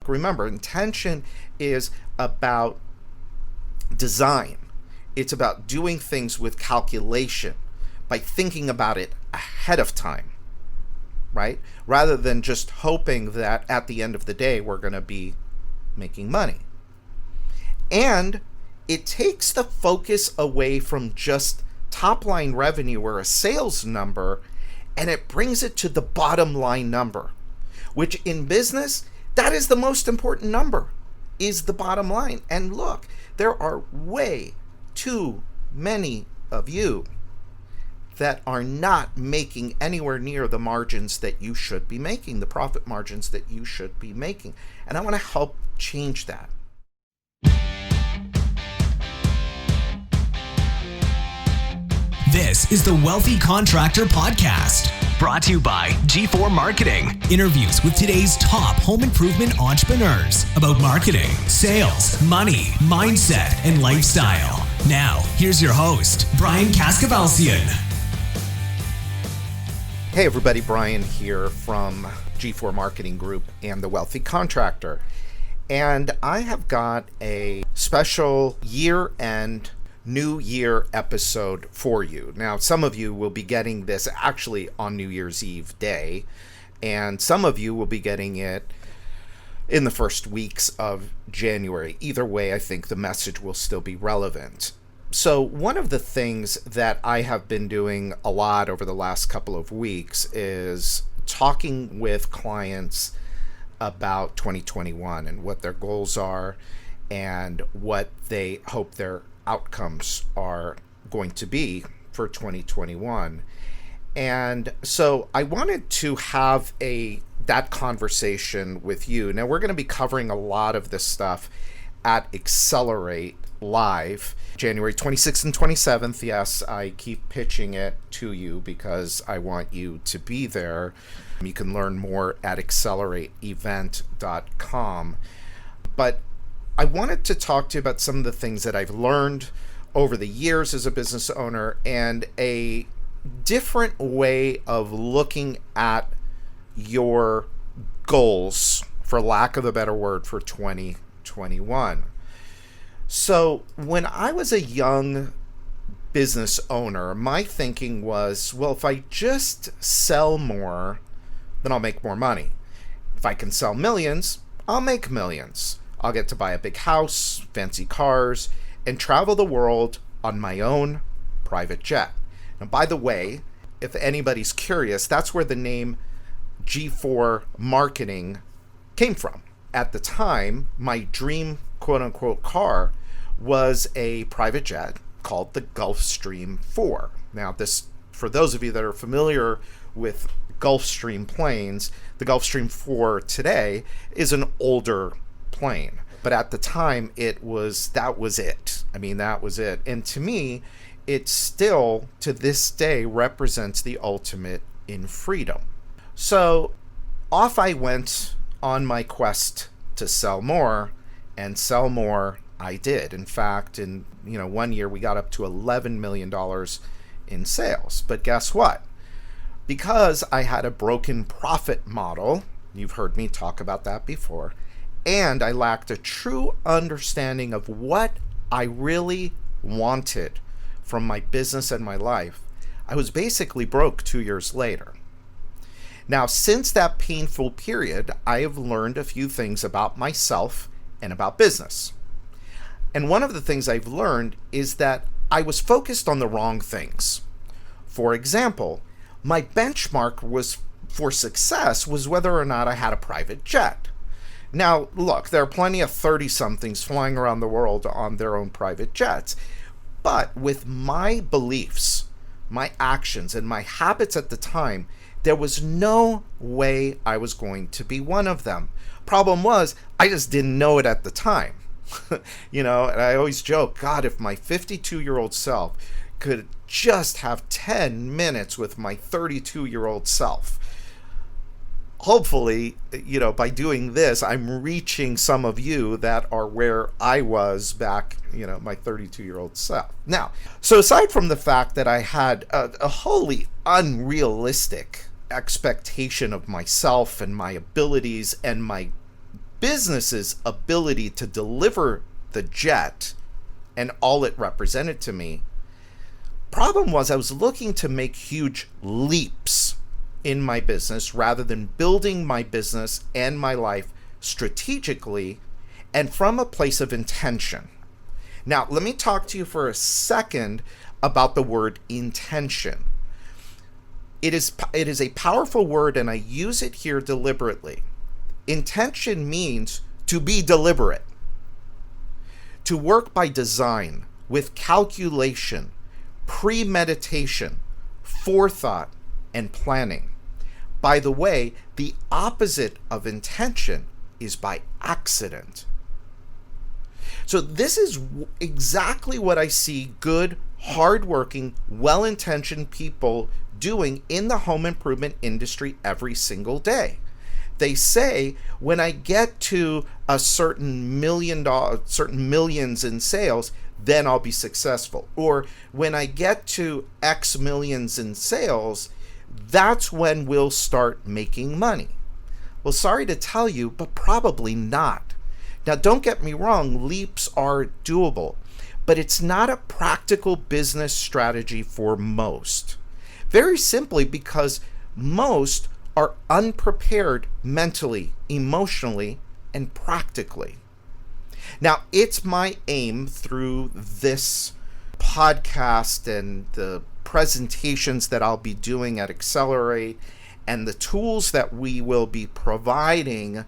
Remember, intention is about design. It's about doing things with calculation by thinking about it ahead of time, right? Rather than just hoping that at the end of the day, we're going to be making money. And it takes the focus away from just top line revenue or a sales number, and it brings it to the bottom line number, which in business, that is the most important number, is the bottom line. And look, there are way too many of you that are not making anywhere near the margins that you should be making, the profit margins that you should be making. And I want to help change that. This is the Wealthy Contractor Podcast, brought to you by G4 Marketing. Interviews with today's top home improvement entrepreneurs about marketing, sales, money, mindset, and lifestyle. Now, here's your host, Brian Kaskavalciyan. Hey everybody, Brian here from G4 Marketing Group and the Wealthy Contractor. And I have got a special year-end New Year episode for you. Now, some of you will be getting this actually on New Year's Eve day, and some of you will be getting it in the first weeks of January. Either way, I think the message will still be relevant. So one of the things that I have been doing a lot over the last couple of weeks is talking with clients about 2021 and what their goals are and what they hope their outcomes are going to be for 2021. And so I wanted to have that conversation with you. Now, we're going to be covering a lot of this stuff at Accelerate Live, January 26th and 27th. Yes, I keep pitching it to you because I want you to be there. You can learn more at accelerateevent.com. But I wanted to talk to you about some of the things that I've learned over the years as a business owner and a different way of looking at your goals, for lack of a better word, for 2021. So when I was a young business owner, my thinking was, well, if I just sell more, then I'll make more money. If I can sell millions, I'll make millions. I'll get to buy a big house, fancy cars, and travel the world on my own private jet. Now, by the way, if anybody's curious, that's where the name G4 Marketing came from. At the time, my dream quote-unquote car was a private jet called the Gulfstream 4. Now, this, for those of you that are familiar with Gulfstream planes, the Gulfstream 4 today is an older plane, but at the time that was it. I mean, that was it. And to me, it still to this day represents the ultimate in freedom. So off I went on my quest to sell more, and sell more I did. In fact, in 1 year we got up to $11 million in sales. But guess what? Because I had a broken profit model, you've heard me talk about that before, and I lacked a true understanding of what I really wanted from my business and my life, I was basically broke 2 years later. Now, since that painful period, I have learned a few things about myself and about business. And one of the things I've learned is that I was focused on the wrong things. For example, my benchmark for success was whether or not I had a private jet. Now, look, there are plenty of 30-somethings flying around the world on their own private jets. But with my beliefs, my actions, and my habits at the time, there was no way I was going to be one of them. Problem was, I just didn't know it at the time. And I always joke, God, if my 52-year-old self could just have 10 minutes with my 32-year-old self. Hopefully, by doing this, I'm reaching some of you that are where I was back, my 32-year-old self. Now, so aside from the fact that I had a wholly unrealistic expectation of myself and my abilities and my business's ability to deliver the jet and all it represented to me. Problem was, I was looking to make huge leaps in my business rather than building my business and my life strategically and from a place of intention. Now, let me talk to you for a second about the word intention. It is a powerful word, and I use it here deliberately. Intention means to be deliberate, to work by design, with calculation, premeditation, forethought, and planning. By the way, the opposite of intention is by accident. So this is exactly what I see good, hardworking, well-intentioned people doing in the home improvement industry every single day. They say, when I get to a certain millions in sales, then I'll be successful. Or when I get to X millions in sales, that's when we'll start making money. Well, sorry to tell you, but probably not. Now, don't get me wrong, leaps are doable, but it's not a practical business strategy for most. Very simply because most are unprepared mentally, emotionally, and practically. Now, it's my aim through this podcast and the presentations that I'll be doing at Accelerate and the tools that we will be providing,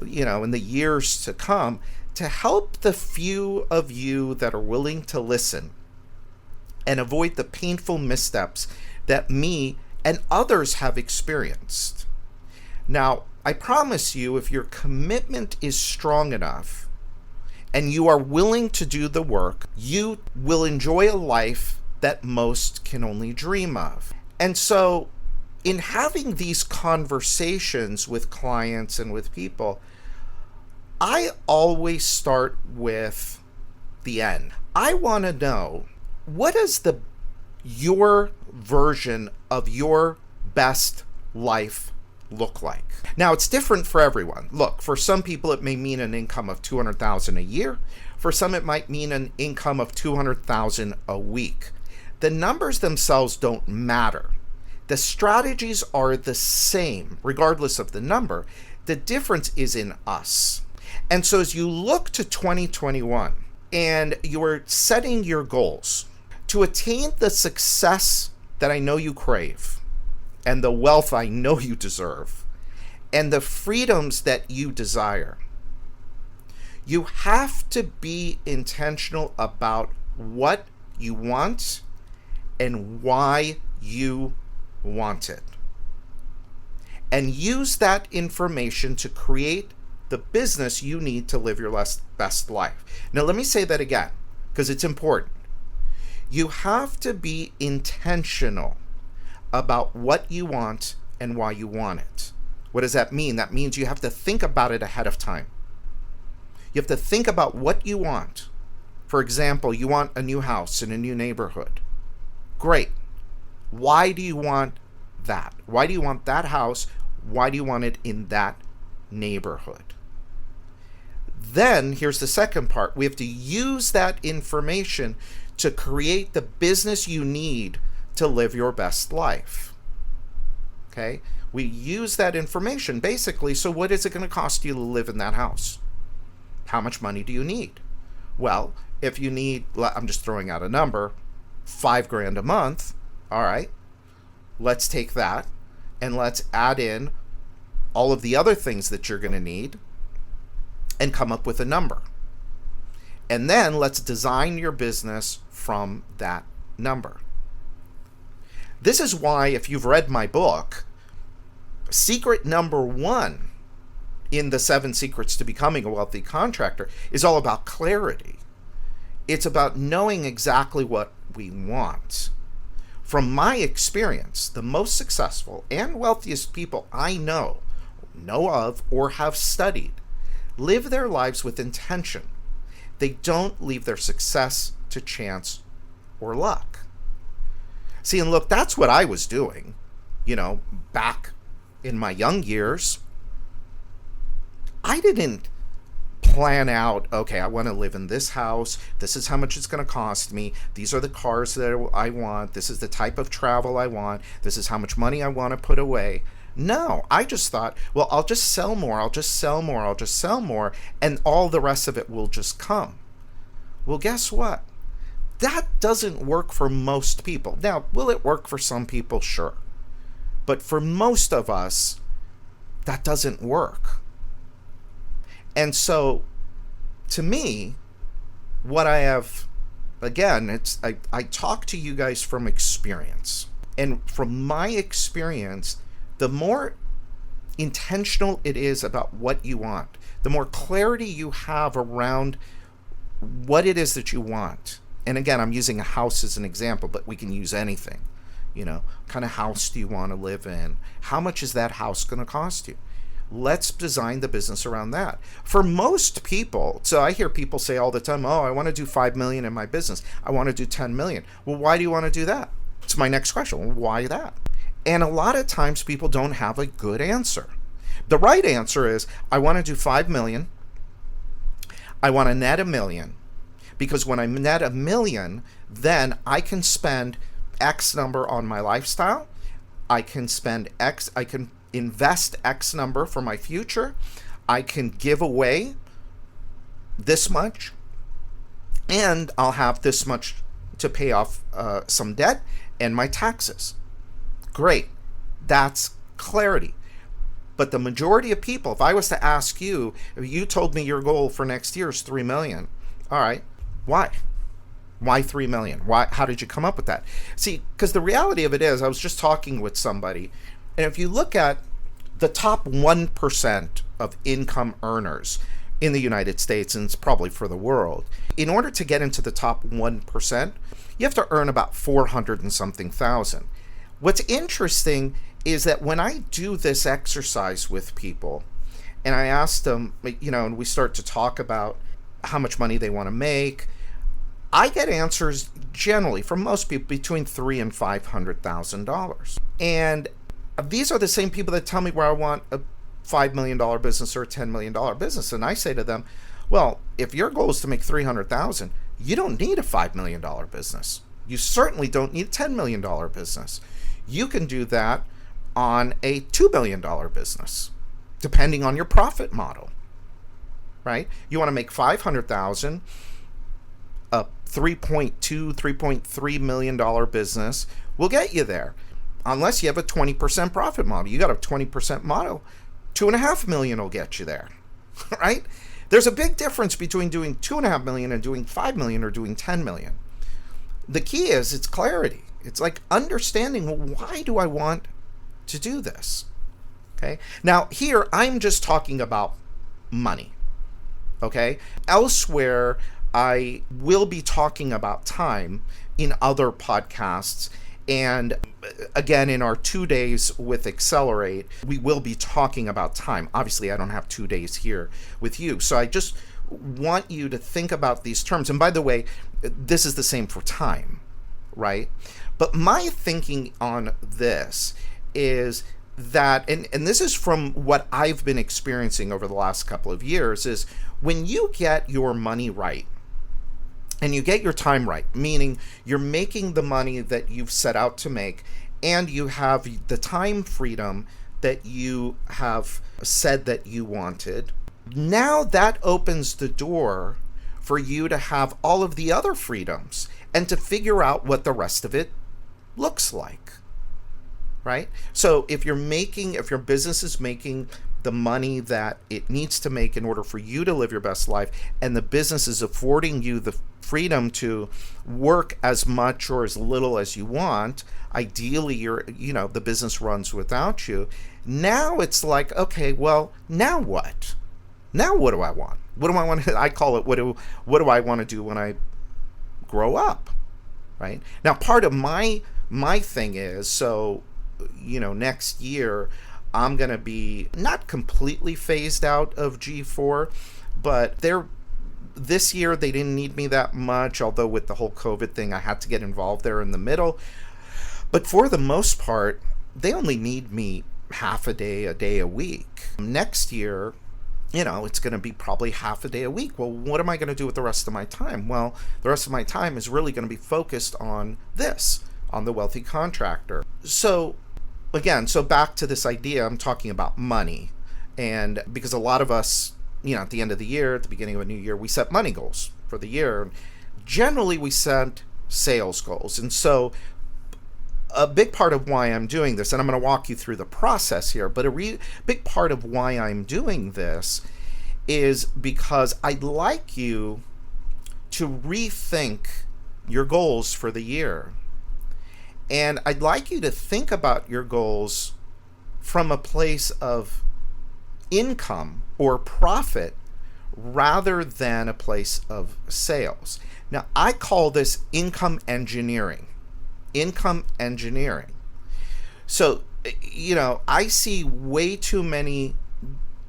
in the years to come, to help the few of you that are willing to listen and avoid the painful missteps that me and others have experienced. Now, I promise you, if your commitment is strong enough and you are willing to do the work, you will enjoy a life that most can only dream of. And so, in having these conversations with clients and with people, I always start with the end. I want to know, what is your version of your best life look like? Now, it's different for everyone. Look, for some people it may mean an income of $200,000 a year. For some it might mean an income of $200,000 a week. The numbers themselves don't matter. The strategies are the same regardless of the number. The difference is in us. And so as you look to 2021 and you're setting your goals to attain the success that I know you crave, and the wealth I know you deserve, and the freedoms that you desire, you have to be intentional about what you want and why you want it. And use that information to create the business you need to live your best life. Now, let me say that again, because it's important. You have to be intentional about what you want and why you want it. What does that mean? That means you have to think about it ahead of time. You have to think about what you want. For example, you want a new house in a new neighborhood. Great. Why do you want that? Why do you want that house? Why do you want it in that neighborhood? Then, here's the second part. We have to use that information to create the business you need to live your best life. Okay? We use that information basically. So what is it going to cost you to live in that house? How much money do you need? Well, if you need, I'm just throwing out a number, $5,000 a month. All right, let's take that and let's add in all of the other things that you're going to need and come up with a number. And then let's design your business from that number. This is why, if you've read my book, secret number 1 in the 7 Secrets to Becoming a Wealthy Contractor is all about clarity. It's about knowing exactly what we want. From my experience, the most successful and wealthiest people I know of, or have studied, live their lives with intention. They don't leave their success to chance or luck. See, and look, that's what I was doing, back in my young years. I didn't plan out, okay, I want to live in this house. This is how much it's going to cost me. These are the cars that I want. This is the type of travel I want. This is how much money I want to put away. No, I just thought, well, I'll just sell more. I'll just sell more. I'll just sell more. And all the rest of it will just come. Well, guess what? That doesn't work for most people. Now, will it work for some people? Sure. But for most of us, that doesn't work. And so, to me, what I have, again, I talk to you guys from experience. And from my experience, the more intentional it is about what you want, the more clarity you have around what it is that you want. And again, I'm using a house as an example, but we can use anything. What kind of house do you want to live in? How much is that house going to cost you? Let's design the business around that. For most people, so I hear people say all the time, oh, I want to do 5 million in my business. I want to do 10 million. Well, why do you want to do that? It's my next question. Well, why that? And a lot of times people don't have a good answer. The right answer is, I want to do 5 million. I want to net $1 million. Because when I net $1 million, then I can spend X number on my lifestyle. I can spend X, I can invest X number for my future. I can give away this much. And I'll have this much to pay off some debt and my taxes. Great. That's clarity. But the majority of people, if I was to ask you, if you told me your goal for next year is 3 million. All right. Why? Why 3 million? Why? How did you come up with that? See, because the reality of it is, I was just talking with somebody, and if you look at the top 1% of income earners in the United States, and it's probably for the world, in order to get into the top 1%, you have to earn about 400 and something thousand. What's interesting is that when I do this exercise with people, and I ask them, and we start to talk about how much money they want to make, I get answers generally from most people between $300,000 and $500,000. And these are the same people that tell me where I want a $5 million business or a $10 million business. And I say to them, well, if your goal is to make $300,000, you don't need a $5 million business. You certainly don't need a $10 million business. You can do that on a $2 billion business, depending on your profit model, right? You want to make $500,000, a $3.2, $3.3 million business will get you there. Unless you have a 20% profit model. You got a 20% model, $2.5 million will get you there, right? There's a big difference between doing $2.5 million and doing 5 million or doing 10 million. The key is it's clarity. It's like understanding, well, why do I want to do this? Okay. Now here I'm just talking about money. Okay. Elsewhere, I will be talking about time in other podcasts. And again, in our 2 days with Accelerate, we will be talking about time. Obviously, I don't have 2 days here with you. So I just want you to think about these terms. And by the way, this is the same for time, right? But my thinking on this is that, and this is from what I've been experiencing over the last couple of years, is when you get your money right, and you get your time right, meaning you're making the money that you've set out to make, and you have the time freedom that you have said that you wanted, now that opens the door for you to have all of the other freedoms and to figure out what the rest of it looks like, right? So if your business is making the money that it needs to make in order for you to live your best life, and the business is affording you the freedom to work as much or as little as you want, ideally the business runs without you. Now it's like, okay, well, now what? Now what do I want? What do I want to, I call it, what do I want to do when I grow up, right? Now part of my thing is, so next year I'm going to be not completely phased out of G4, but this year they didn't need me that much, although with the whole COVID thing I had to get involved there in the middle. But for the most part, they only need me half a day a week. Next year, it's going to be probably half a day a week. Well, what am I going to do with the rest of my time? Well, the rest of my time is really going to be focused on this, on the wealthy contractor. So again, back to this idea, I'm talking about money. And because a lot of us, at the end of the year, at the beginning of a new year, we set money goals for the year. Generally, we set sales goals. And so a big part of why I'm doing this, and I'm going to walk you through the process here, but a big part of why I'm doing this is because I'd like you to rethink your goals for the year. And I'd like you to think about your goals from a place of income or profit rather than a place of sales. Now, I call this income engineering. Income engineering. So, I see way too many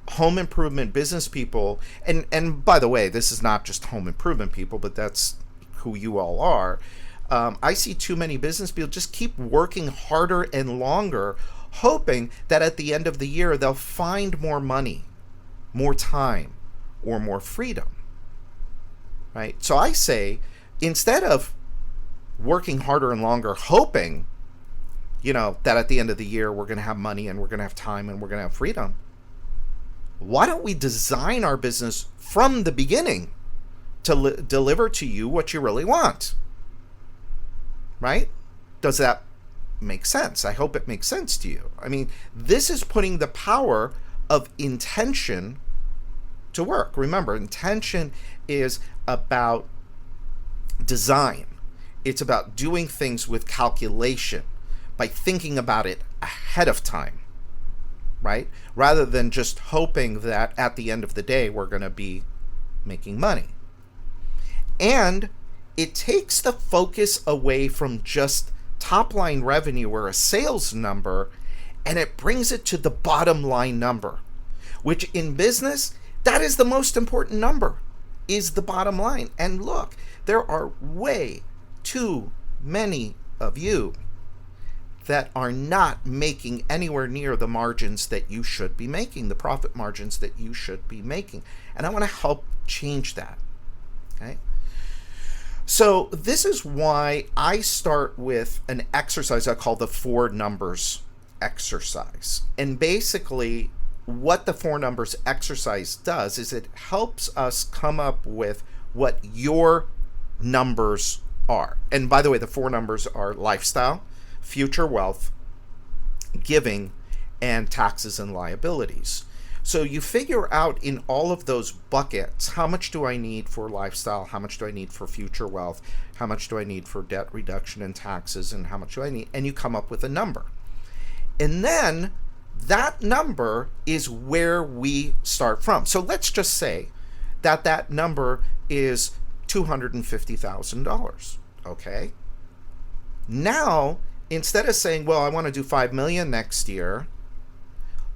home improvement business people, and by the way, this is not just home improvement people, but that's who you all are. I see too many business people just keep working harder and longer, hoping that at the end of the year they'll find more money, more time, or more freedom. Right? So I say, instead of working harder and longer, hoping, that at the end of the year we're going to have money and we're going to have time and we're going to have freedom, why don't we design our business from the beginning to deliver to you what you really want? Right? Does that make sense? I hope it makes sense to you. I mean, this is putting the power of intention to work. Remember, intention is about design. It's about doing things with calculation, by thinking about it ahead of time, right? Rather than just hoping that at the end of the day we're going to be making money. And it takes the focus away from just top line revenue or a sales number, and it brings it to the bottom line number, which in business, that is the most important number, is the bottom line. And look, there are way too many of you that are not making anywhere near the margins that you should be making, the profit margins that you should be making. And I want to help change that. Okay? So this is why I start with an exercise I call the 4 numbers exercise. And basically what the 4 numbers exercise does is it helps us come up with what your numbers are. And by the way, the 4 numbers are lifestyle, future wealth, giving, and taxes and liabilities. So you figure out in all of those buckets, how much do I need for lifestyle? How much do I need for future wealth? How much do I need for debt reduction and taxes? And how much do I need? And you come up with a number. And then that number is where we start from. So let's just say that that number is $250,000. Okay. Now, instead of saying, well, I want to do 5 million next year,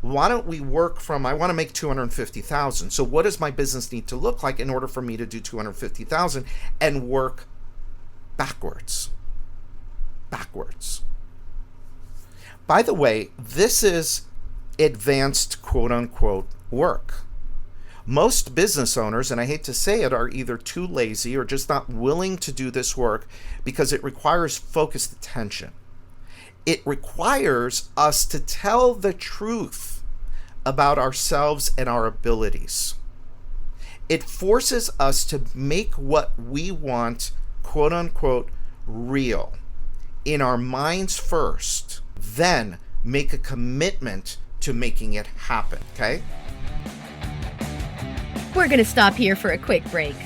why don't we work from, I want to make 250,000. So what does my business need to look like in order for me to do 250,000, and work backwards? By the way, this is advanced quote unquote work. Most business owners, and I hate to say it, are either too lazy or just not willing to do this work because it requires focused attention. It requires us to tell the truth about ourselves and our abilities. It forces us to make what we want, quote unquote, real in our minds first, then make a commitment to making it happen, okay? We're going to stop here for a quick break.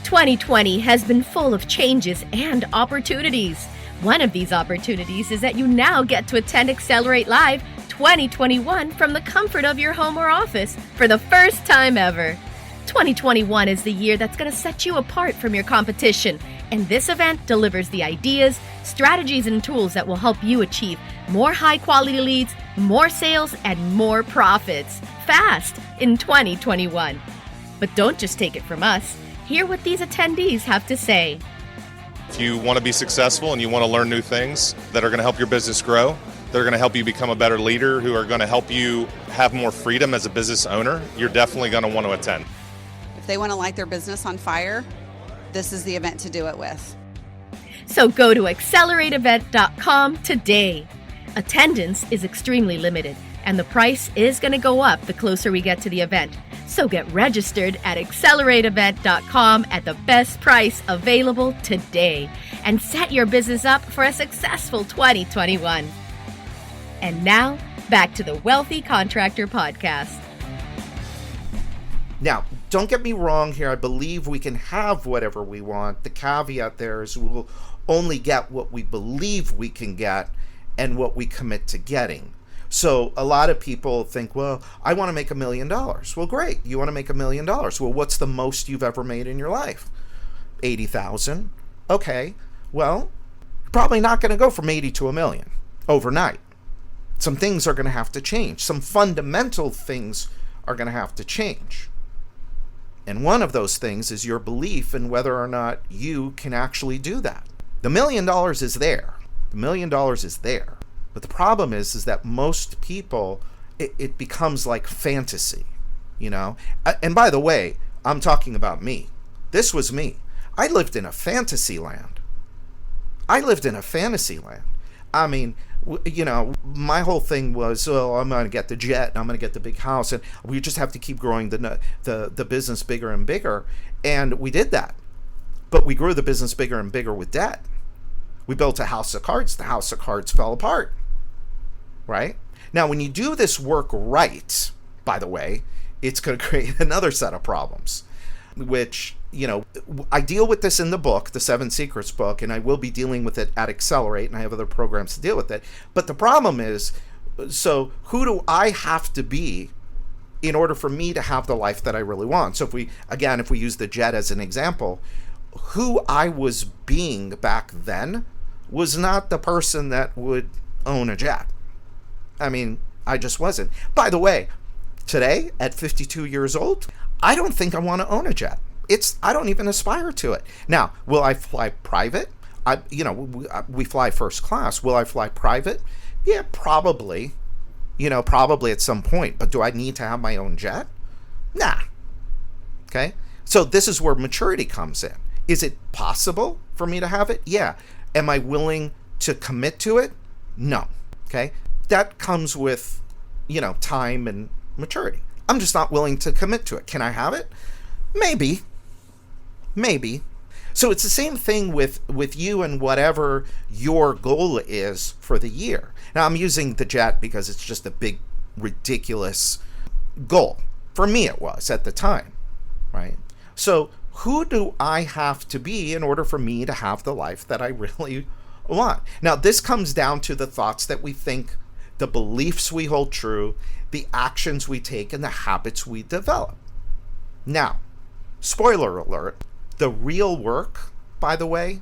2020 has been full of changes and opportunities. One of these opportunities is that you now get to attend Accelerate Live 2021 from the comfort of your home or office for the first time ever. 2021 is the year that's going to set you apart from your competition, and this event delivers the ideas, strategies, and tools that will help you achieve more high-quality leads, more sales, and more profits fast in 2021. But don't just take it from us. Hear what these attendees have to say. If you want to be successful and you want to learn new things that are going to help your business grow, that are going to help you become a better leader, who are going to help you have more freedom as a business owner, you're definitely going to want to attend. If they want to light their business on fire, this is the event to do it with. So go to accelerateevent.com today. Attendance is extremely limited, and the price is going to go up the closer we get to the event. So get registered at accelerateevent.com at the best price available today and set your business up for a successful 2021. And now, back to the Wealthy Contractor Podcast. Now, don't get me wrong here. I believe we can have whatever we want. The caveat there is we'll only get what we believe we can get and what we commit to getting. So a lot of people think, well, I want to make $1 million. Well, great. You want to make $1 million. Well, what's the most you've ever made in your life? 80,000. Okay. Well, you're probably not going to go from 80 to $1 million overnight. Some things are going to have to change. Some fundamental things are going to have to change. And one of those things is your belief in whether or not you can actually do that. The $1 million is there. The $1 million is there. But the problem is that most people, it becomes like fantasy, you know? And by the way, I'm talking about me. This was me. I lived in a fantasy land. I mean, you know, my whole thing was, oh, I'm going to get the jet and I'm going to get the big house. And we just have to keep growing the business bigger and bigger. And we did that. But we grew the business bigger and bigger with debt. We built a house of cards. The house of cards fell apart. Right? Now, when you do this work right, by the way, it's going to create another set of problems, which, you know, I deal with this in the book, the 7 Secrets book, and I will be dealing with it at Accelerate, and I have other programs to deal with it. But the problem is, so who do I have to be in order for me to have the life that I really want? So if we use the jet as an example, who I was being back then was not the person that would own a jet. I mean, I just wasn't. By the way, today, at 52 years old, I don't think I want to own a jet. I don't even aspire to it. Now, will I fly private? We fly first class. Will I fly private? Yeah, probably. Probably at some point. But do I need to have my own jet? Nah. Okay? So this is where maturity comes in. Is it possible for me to have it? Yeah. Am I willing to commit to it? No. Okay? That comes with, time and maturity. I'm just not willing to commit to it. Can I have it? Maybe. So it's the same thing with you and whatever your goal is for the year. Now, I'm using the jet because it's just a big, ridiculous goal. For me, it was at the time, right? So who do I have to be in order for me to have the life that I really want? Now, this comes down to the thoughts that we think, the beliefs we hold true, the actions we take, and the habits we develop. Now, spoiler alert, the real work, by the way,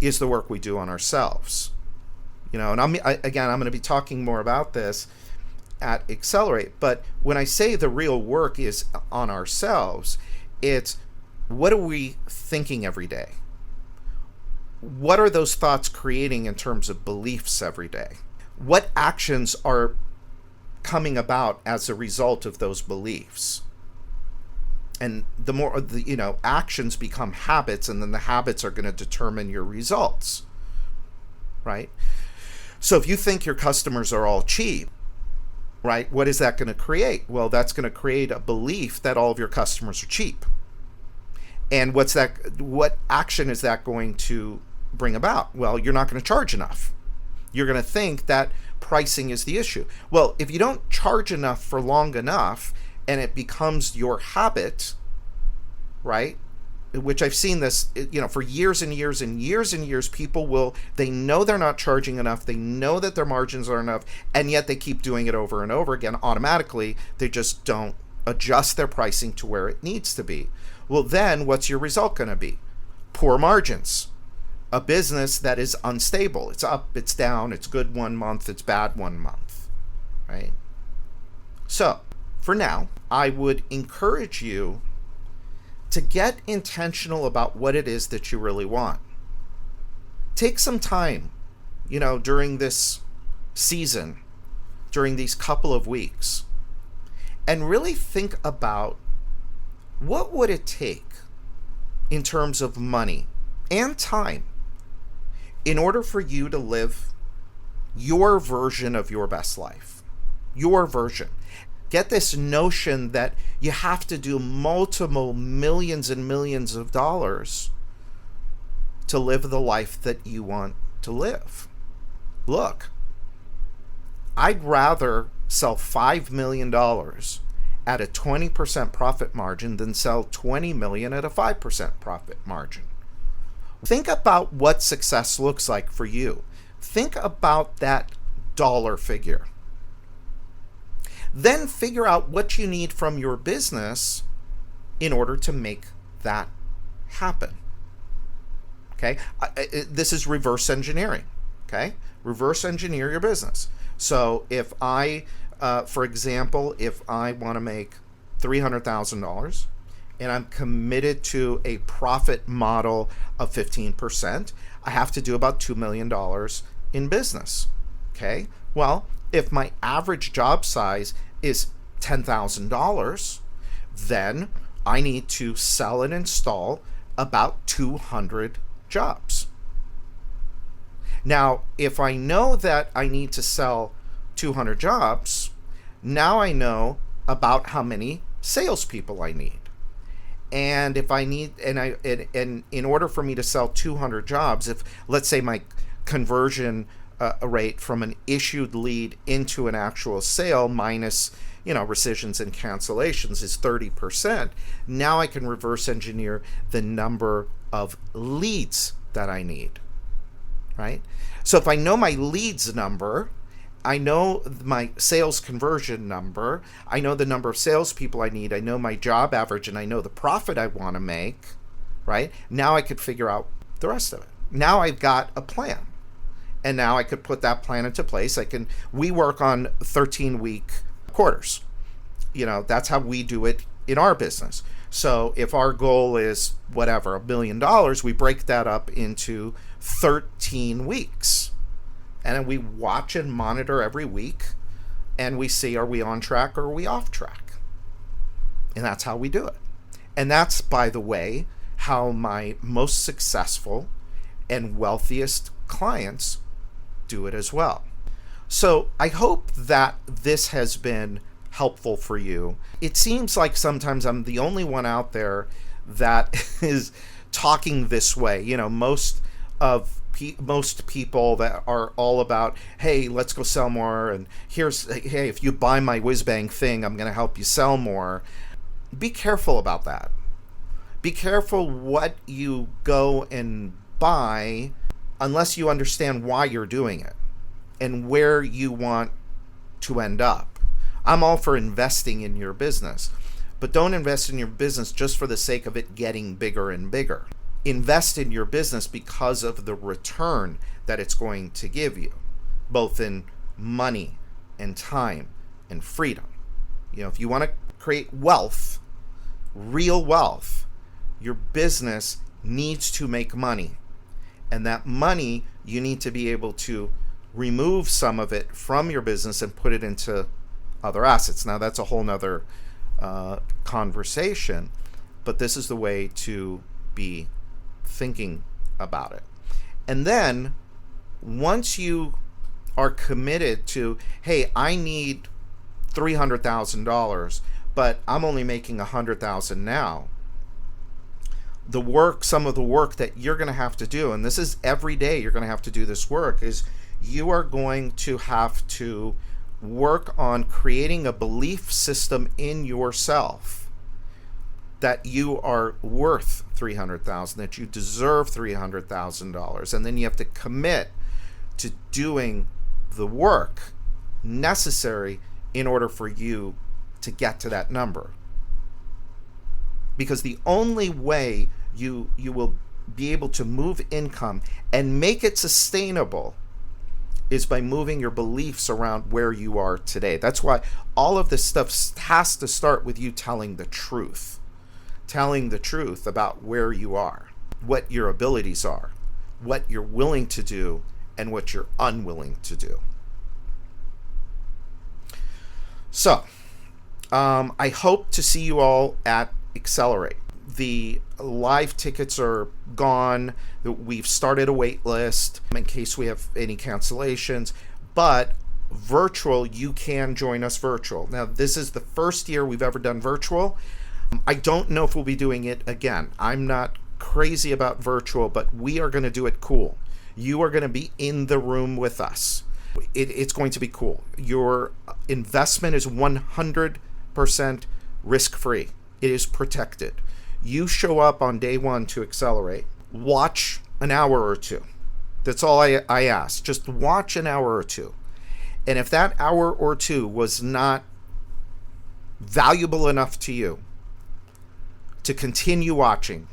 is the work we do on ourselves. And I'm going to be talking more about this at Accelerate, but when I say the real work is on ourselves, it's what are we thinking every day? What are those thoughts creating in terms of beliefs every day? What actions are coming about as a result of those beliefs? And the more actions become habits, and then the habits are going to determine your results, right? So if you think your customers are all cheap, right, what is that going to create? Well, that's going to create a belief that all of your customers are cheap. And what action is that going to bring about? Well, you're not going to charge enough. You're going to think that pricing is the issue. Well, if you don't charge enough for long enough and it becomes your habit, right? Which I've seen this, for years and years and years and years, they know they're not charging enough. They know that their margins are enough, and yet they keep doing it over and over again. Automatically, they just don't adjust their pricing to where it needs to be. Well, then what's your result going to be? Poor margins. A business that is unstable. It's up, it's down, it's good 1 month, it's bad 1 month, right? So, for now, I would encourage you to get intentional about what it is that you really want. Take some time during this season, during these couple of weeks, and really think about what would it take in terms of money and time in order for you to live your version of your best life. Your version. Get this notion that you have to do multiple millions and millions of dollars to live the life that you want to live. Look, I'd rather sell $5 million at a 20% profit margin than sell $20 million at a 5% profit margin. Think about what success looks like for you. Think about that dollar figure. Then figure out what you need from your business in order to make that happen. Okay? This is reverse engineering. Okay? Reverse engineer your business. So if I, for example, if I want to make $300,000 and I'm committed to a profit model of 15%, I have to do about $2 million in business. Okay? Well, if my average job size is $10,000, then I need to sell and install about 200 jobs. Now, if I know that I need to sell 200 jobs, now I know about how many salespeople I need. And if I need, and in order for me to sell 200 jobs, if let's say my conversion rate from an issued lead into an actual sale minus rescissions and cancellations is 30%, now I can reverse engineer the number of leads that I need, right? So if I know my leads number, I know my sales conversion number, I know the number of salespeople I need, I know my job average, and I know the profit I want to make, right? Now I could figure out the rest of it. Now I've got a plan. And now I could put that plan into place. We work on 13-week quarters. That's how we do it in our business. So if our goal is whatever, $1 million, we break that up into 13 weeks. And then we watch and monitor every week and we see, are we on track or are we off track? And that's how we do it. And that's, by the way, how my most successful and wealthiest clients do it as well. So I hope that this has been helpful for you. It seems like sometimes I'm the only one out there that is talking this way. Most people that are all about, hey, let's go sell more, and hey, if you buy my whiz bang thing, I'm going to help you sell more. Be careful about that. Be careful what you go and buy unless you understand why you're doing it and where you want to end up. I'm all for investing in your business, but don't invest in your business just for the sake of it getting bigger and bigger. Invest in your business because of the return that it's going to give you, both in money and time and freedom. If you want to create wealth, real wealth, your business needs to make money. And that money, you need to be able to remove some of it from your business and put it into other assets. Now, that's a whole nother conversation, but this is the way to be thinking about it. And then once you are committed to, hey, I need $300,000, but I'm only making $100,000 now. Some of the work that you're going to have to do, and this is every day you're going to have to do this work, is you are going to have to work on creating a belief system in yourself that you are worth $300,000, that you deserve $300,000, and then you have to commit to doing the work necessary in order for you to get to that number. Because the only way you will be able to move income and make it sustainable is by moving your beliefs around where you are today. That's why all of this stuff has to start with you telling the truth. Telling the truth about where you are, what your abilities are, what you're willing to do, and what you're unwilling to do. So, I hope to see you all at Accelerate. The live tickets are gone. We've started a wait list in case we have any cancellations, but virtual, you can join us virtual. Now, this is the first year we've ever done virtual. I don't know if we'll be doing it again. I'm not crazy about virtual, but we are going to do it cool. You are going to be in the room with us. It's going to be cool. Your investment is 100% risk-free. It is protected. You show up on day one to Accelerate. Watch an hour or two. That's all I ask. Just watch an hour or two. And if that hour or two was not valuable enough to you to continue watching,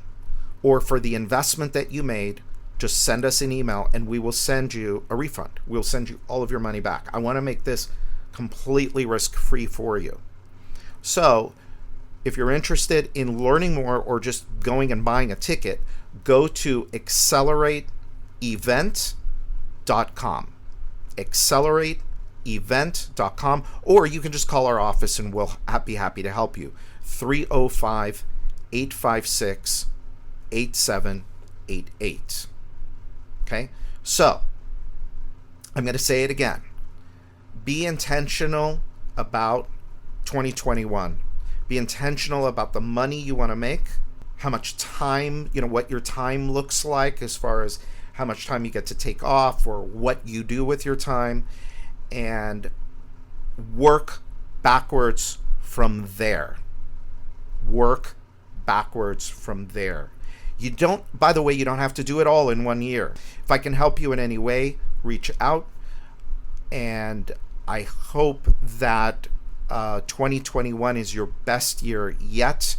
or for the investment that you made, just send us an email and we will send you a refund. We'll send you all of your money back. I want to make this completely risk-free for you. So if you're interested in learning more or just going and buying a ticket, go to accelerateevent.com. Accelerateevent.com, or you can just call our office and we'll be happy to help you. 305-856-8788. Okay? So, I'm going to say it again. Be intentional about 2021. Be intentional about the money you want to make, how much time, what your time looks like as far as how much time you get to take off or what you do with your time, and work backwards from there. Work backwards from there. By the way, you don't have to do it all in 1 year. If I can help you in any way, reach out. And I hope that 2021 is your best year yet.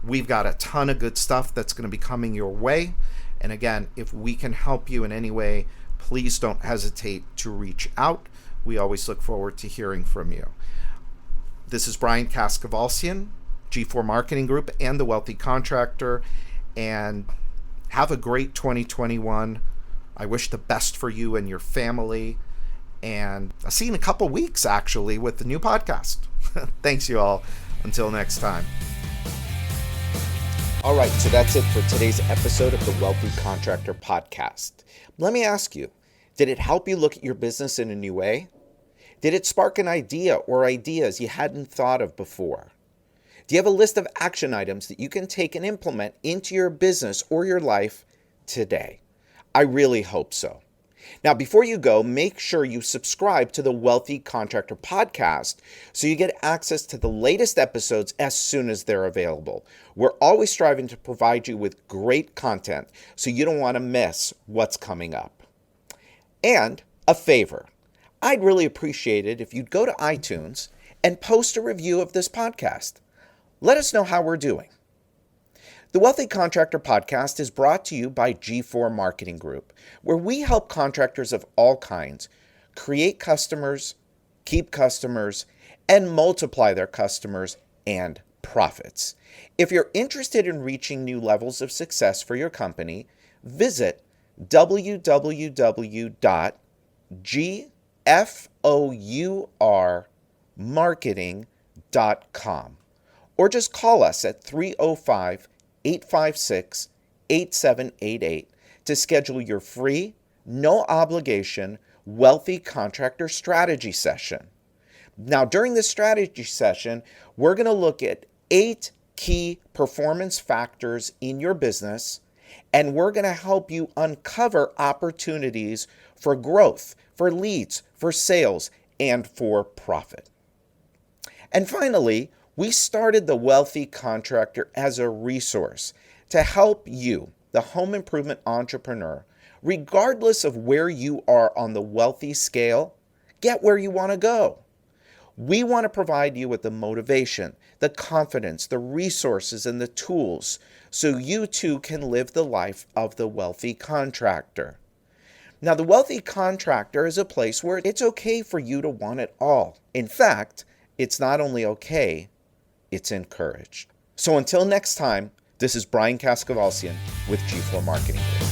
We've got a ton of good stuff that's going to be coming your way. And again, if we can help you in any way, please don't hesitate to reach out. We always look forward to hearing from you. This is Brian Kaskavalciyan, G4 Marketing Group, and The Wealthy Contractor. And have a great 2021. I wish the best for you and your family. And I'll see you in a couple weeks, actually, with the new podcast. Thanks, you all. Until next time. All right, so that's it for today's episode of the Wealthy Contractor Podcast. Let me ask you, did it help you look at your business in a new way? Did it spark an idea or ideas you hadn't thought of before? Do you have a list of action items that you can take and implement into your business or your life today? I really hope so. Now, before you go, make sure you subscribe to the Wealthy Contractor Podcast so you get access to the latest episodes as soon as they're available. We're always striving to provide you with great content, so you don't want to miss what's coming up. And a favor, I'd really appreciate it if you'd go to iTunes and post a review of this podcast. Let us know how we're doing. The Wealthy Contractor Podcast is brought to you by G4 Marketing Group, where we help contractors of all kinds create customers, keep customers, and multiply their customers and profits. If you're interested in reaching new levels of success for your company, visit www.gfourmarketing.com or just call us at 305-856-8788 to schedule your free, no obligation, Wealthy Contractor Strategy Session. Now, during this strategy session, we're going to look at 8 key performance factors in your business, and we're going to help you uncover opportunities for growth, for leads, for sales, and for profit. And finally, we started the Wealthy Contractor as a resource to help you, the home improvement entrepreneur, regardless of where you are on the wealthy scale, get where you want to go. We want to provide you with the motivation, the confidence, the resources, and the tools so you too can live the life of the wealthy contractor. Now, the Wealthy Contractor is a place where it's okay for you to want it all. In fact, it's not only okay, it's encouraged. So until next time, this is Brian Kaskavalciyan with G4 Marketing Group.